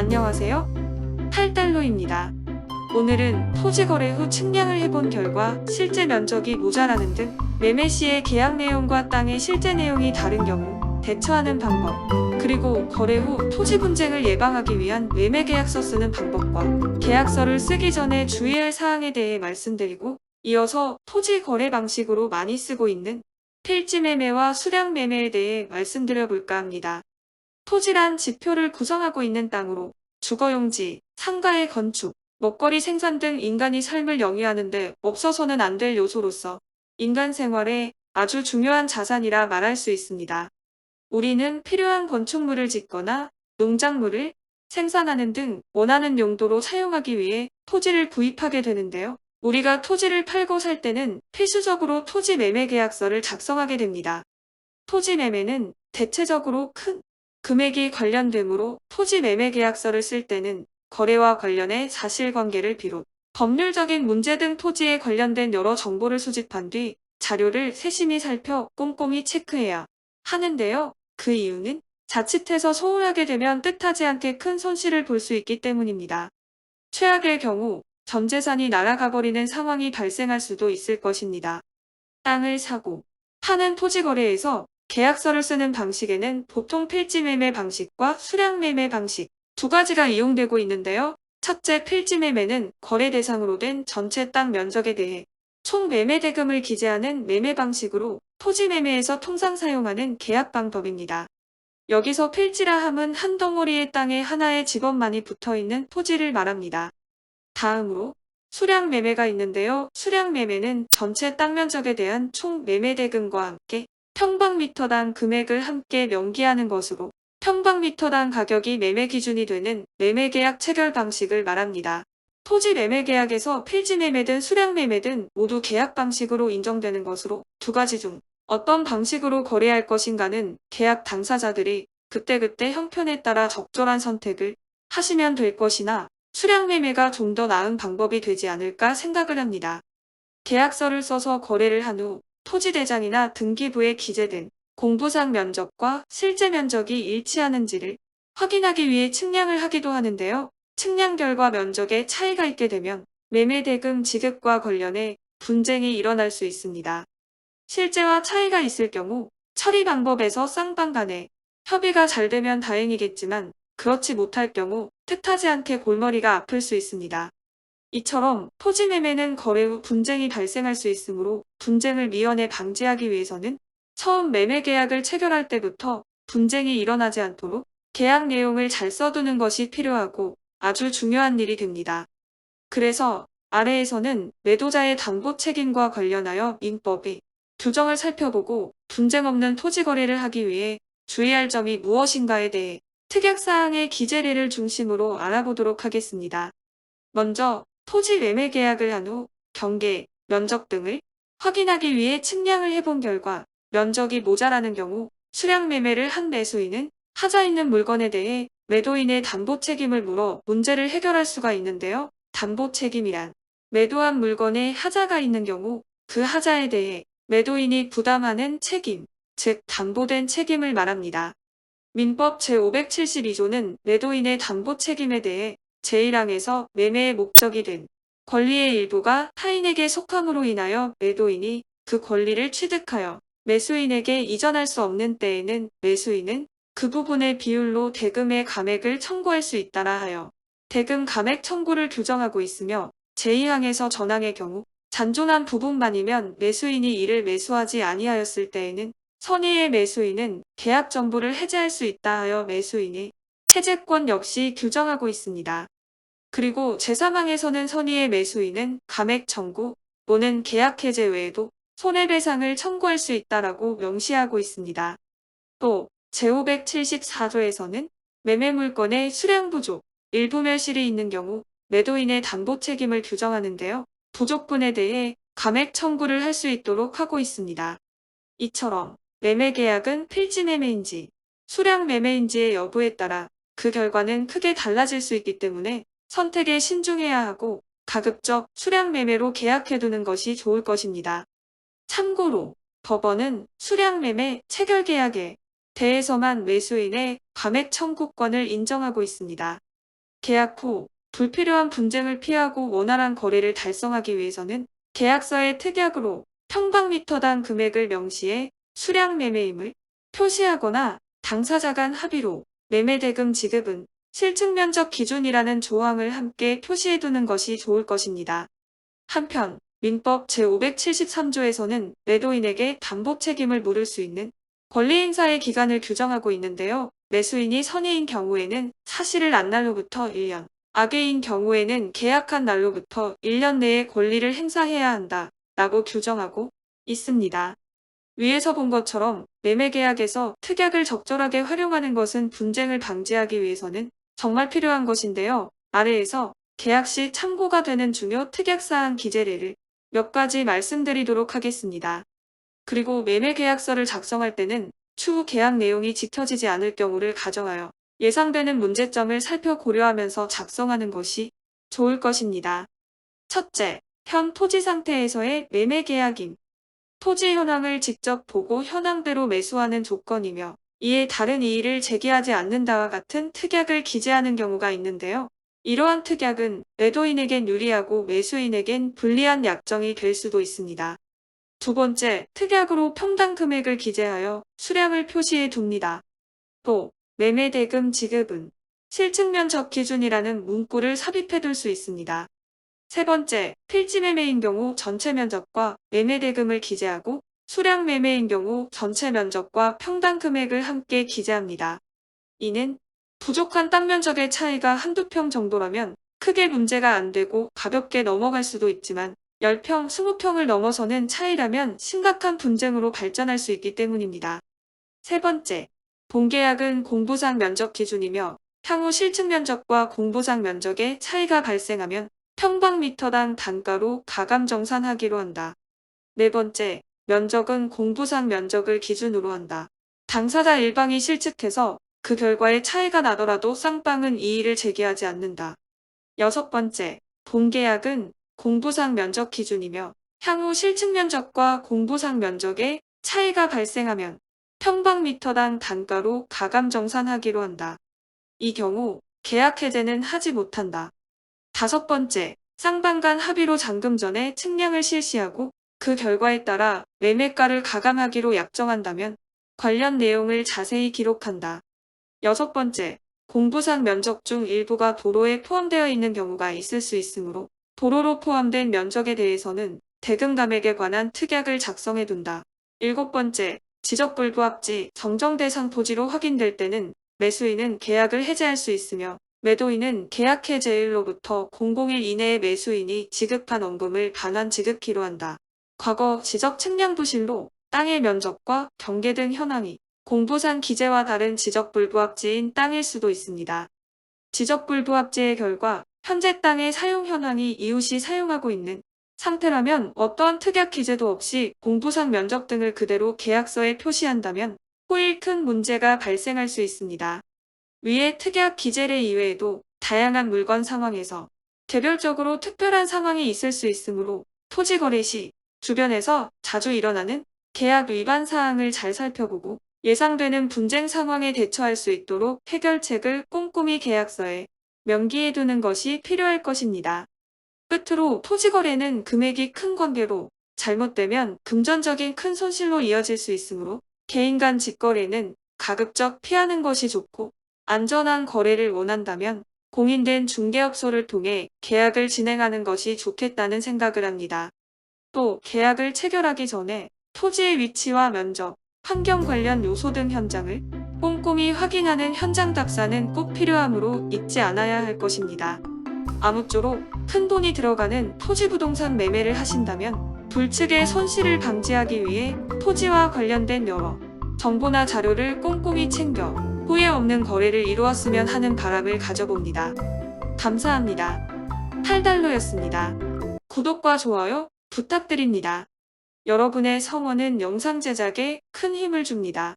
안녕하세요. 8달러입니다. 오늘은 토지 거래 후 측량을 해본 결과 실제 면적이 모자라는 등 매매 시의 계약 내용과 땅의 실제 내용이 다른 경우 대처하는 방법, 그리고 거래 후 토지 분쟁을 예방하기 위한 매매 계약서 쓰는 방법과 계약서를 쓰기 전에 주의할 사항에 대해 말씀드리고, 이어서 토지 거래 방식으로 많이 쓰고 있는 필지 매매와 수량 매매에 대해 말씀드려 볼까 합니다. 토지란 지표를 구성하고 있는 땅으로 주거용지, 상가의 건축, 먹거리 생산 등 인간이 삶을 영위하는 데 없어서는 안 될 요소로서 인간 생활에 아주 중요한 자산이라 말할 수 있습니다. 우리는 필요한 건축물을 짓거나 농작물을 생산하는 등 원하는 용도로 사용하기 위해 토지를 구입하게 되는데요. 우리가 토지를 팔고 살 때는 필수적으로 토지 매매 계약서를 작성하게 됩니다. 토지 매매는 대체적으로 큰 금액이 관련되므로 토지 매매 계약서를 쓸 때는 거래와 관련해 사실관계를 비롯 법률적인 문제 등 토지에 관련된 여러 정보를 수집한 뒤 자료를 세심히 살펴 꼼꼼히 체크해야 하는데요. 그 이유는 자칫해서 소홀하게 되면 뜻하지 않게 큰 손실을 볼 수 있기 때문입니다. 최악의 경우 전 재산이 날아가버리는 상황이 발생할 수도 있을 것입니다. 땅을 사고 파는 토지 거래에서 계약서를 쓰는 방식에는 보통 필지 매매 방식과 수량 매매 방식 두 가지가 이용되고 있는데요. 첫째, 필지 매매는 거래 대상으로 된 전체 땅 면적에 대해 총 매매 대금을 기재하는 매매 방식으로 토지 매매에서 통상 사용하는 계약 방법입니다. 여기서 필지라 함은 한 덩어리의 땅에 하나의 집업만이 붙어있는 토지를 말합니다. 다음으로 수량 매매가 있는데요. 수량 매매는 전체 땅 면적에 대한 총 매매 대금과 함께 평방미터당 금액을 함께 명기하는 것으로 평방미터당 가격이 매매 기준이 되는 매매계약 체결 방식을 말합니다. 토지 매매계약에서 필지 매매든 수량 매매든 모두 계약 방식으로 인정되는 것으로 두 가지 중 어떤 방식으로 거래할 것인가는 계약 당사자들이 그때그때 형편에 따라 적절한 선택을 하시면 될 것이나 수량 매매가 좀 더 나은 방법이 되지 않을까 생각을 합니다. 계약서를 써서 거래를 한 후 토지대장이나 등기부에 기재된 공부상 면적과 실제 면적이 일치하는지를 확인하기 위해 측량을 하기도 하는데요. 측량 결과 면적에 차이가 있게 되면 매매대금 지급과 관련해 분쟁이 일어날 수 있습니다. 실제와 차이가 있을 경우 처리 방법에서 쌍방 간에 협의가 잘 되면 다행이겠지만 그렇지 못할 경우 뜻하지 않게 골머리가 아플 수 있습니다. 이처럼 토지 매매는 거래 후 분쟁이 발생할 수 있으므로 분쟁을 미연에 방지하기 위해서는 처음 매매 계약을 체결할 때부터 분쟁이 일어나지 않도록 계약 내용을 잘 써두는 것이 필요하고 아주 중요한 일이 됩니다. 그래서 아래에서는 매도자의 담보 책임과 관련하여 민법의 규정을 살펴보고 분쟁 없는 토지 거래를 하기 위해 주의할 점이 무엇인가에 대해 특약사항의 기재례를 중심으로 알아보도록 하겠습니다. 먼저 토지 매매 계약을 한 후 경계, 면적 등을 확인하기 위해 측량을 해본 결과 면적이 모자라는 경우 수량 매매를 한 매수인은 하자 있는 물건에 대해 매도인의 담보 책임을 물어 문제를 해결할 수가 있는데요. 담보 책임이란 매도한 물건에 하자가 있는 경우 그 하자에 대해 매도인이 부담하는 책임, 즉 담보된 책임을 말합니다. 민법 제572조는 매도인의 담보 책임에 대해 제1항에서 매매의 목적이 된 권리의 일부가 타인에게 속함으로 인하여 매도인이 그 권리를 취득하여 매수인에게 이전할 수 없는 때에는 매수인은 그 부분의 비율로 대금의 감액을 청구할 수 있다라 하여 대금 감액 청구를 규정하고 있으며, 제2항에서 전항의 경우 잔존한 부분만이면 매수인이 이를 매수하지 아니하였을 때에는 선의의 매수인은 계약 전부를 해제할 수 있다 하여 매수인의 해제권 역시 규정하고 있습니다. 그리고 제3항에서는 선의의 매수인은 감액 청구 또는 계약 해제 외에도 손해배상을 청구할 수 있다라고 명시하고 있습니다. 또 제574조에서는 매매물건의 수량 부족, 일부 멸실이 있는 경우 매도인의 담보 책임을 규정하는데요. 부족분에 대해 감액 청구를 할 수 있도록 하고 있습니다. 이처럼 매매 계약은 필지 매매인지 수량 매매인지의 여부에 따라 그 결과는 크게 달라질 수 있기 때문에 선택에 신중해야 하고 가급적 수량 매매로 계약해두는 것이 좋을 것입니다. 참고로 법원은 수량 매매 체결 계약에 대해서만 매수인의 감액 청구권을 인정하고 있습니다. 계약 후 불필요한 분쟁을 피하고 원활한 거래를 달성하기 위해서는 계약서에 특약으로 평방미터당 금액을 명시해 수량 매매임을 표시하거나 당사자 간 합의로 매매대금 지급은 실증면적 기준이라는 조항을 함께 표시해두는 것이 좋을 것입니다. 한편 민법 제573조에서는 매도인에게 담보 책임을 물을 수 있는 권리 행사의 기간을 규정하고 있는데요. 매수인이 선의인 경우에는 사실을 안 날로부터 1년, 악의인 경우에는 계약한 날로부터 1년 내에 권리를 행사해야 한다 라고 규정하고 있습니다. 위에서 본 것처럼 매매계약에서 특약을 적절하게 활용하는 것은 분쟁을 방지하기 위해서는 정말 필요한 것인데요. 아래에서 계약 시 참고가 되는 중요 특약사항 기재례를 몇 가지 말씀드리도록 하겠습니다. 그리고 매매계약서를 작성할 때는 추후 계약 내용이 지켜지지 않을 경우를 가정하여 예상되는 문제점을 살펴 고려하면서 작성하는 것이 좋을 것입니다. 첫째, 현 토지 상태에서의 매매계약임. 토지 현황을 직접 보고 현황대로 매수하는 조건이며 이에 다른 이의를 제기하지 않는다와 같은 특약을 기재하는 경우가 있는데요. 이러한 특약은 매도인에겐 유리하고 매수인에겐 불리한 약정이 될 수도 있습니다. 두 번째, 특약으로 평당 금액을 기재하여 수량을 표시해 둡니다. 또 매매대금 지급은 실증면적 기준이라는 문구를 삽입해 둘 수 있습니다. 세 번째, 필지 매매인 경우 전체 면적과 매매대금을 기재하고 수량 매매인 경우 전체 면적과 평당 금액을 함께 기재합니다. 이는 부족한 땅 면적의 차이가 한두 평 정도라면 크게 문제가 안 되고 가볍게 넘어갈 수도 있지만 10평, 20평을 넘어서는 차이라면 심각한 분쟁으로 발전할 수 있기 때문입니다. 세 번째, 본계약은 공부상 면적 기준이며 향후 실측 면적과 공부상 면적의 차이가 발생하면 평방미터당 단가로 가감정산하기로 한다. 네 번째, 면적은 공부상 면적을 기준으로 한다. 당사자 일방이 실측해서 그 결과에 차이가 나더라도 쌍방은 이의를 제기하지 않는다. 여섯 번째, 본계약은 공부상 면적 기준이며 향후 실측 면적과 공부상 면적의 차이가 발생하면 평방미터당 단가로 가감정산하기로 한다. 이 경우 계약 해제는 하지 못한다. 다섯 번째, 쌍방 간 합의로 잔금 전에 측량을 실시하고 그 결과에 따라 매매가를 가감하기로 약정한다면 관련 내용을 자세히 기록한다. 여섯 번째, 공부상 면적 중 일부가 도로에 포함되어 있는 경우가 있을 수 있으므로 도로로 포함된 면적에 대해서는 대금 감액에 관한 특약을 작성해 둔다. 일곱 번째, 지적불부합지, 정정 대상 토지로 확인될 때는 매수인은 계약을 해제할 수 있으며 매도인은 계약 해제일로부터 공공일 이내에 매수인이 지급한 원금을 반환 지급키로 한다. 과거 지적 측량 부실로 땅의 면적과 경계 등 현황이 공부상 기재와 다른 지적불부합지인 땅일 수도 있습니다. 지적불부합지의 결과 현재 땅의 사용 현황이 이웃이 사용하고 있는 상태라면 어떠한 특약 기재도 없이 공부상 면적 등을 그대로 계약서에 표시한다면 후일 큰 문제가 발생할 수 있습니다. 위의 특약 기재례 이외에도 다양한 물건 상황에서 개별적으로 특별한 상황이 있을 수 있으므로 토지 거래 시 주변에서 자주 일어나는 계약 위반 사항을 잘 살펴보고 예상되는 분쟁 상황에 대처할 수 있도록 해결책을 꼼꼼히 계약서에 명기해 두는 것이 필요할 것입니다. 끝으로 토지 거래는 금액이 큰 관계로 잘못되면 금전적인 큰 손실로 이어질 수 있으므로 개인 간 직거래는 가급적 피하는 것이 좋고 안전한 거래를 원한다면 공인된 중개업소를 통해 계약을 진행하는 것이 좋겠다는 생각을 합니다. 또 계약을 체결하기 전에 토지의 위치와 면적, 환경 관련 요소 등 현장을 꼼꼼히 확인하는 현장 답사는 꼭 필요하므로 잊지 않아야 할 것입니다. 아무쪼록 큰 돈이 들어가는 토지 부동산 매매를 하신다면 불측의 손실을 방지하기 위해 토지와 관련된 여러 정보나 자료를 꼼꼼히 챙겨 후회 없는 거래를 이루었으면 하는 바람을 가져봅니다. 감사합니다. 탈달로였습니다. 구독과 좋아요 부탁드립니다. 여러분의 성원은 영상 제작에 큰 힘을 줍니다.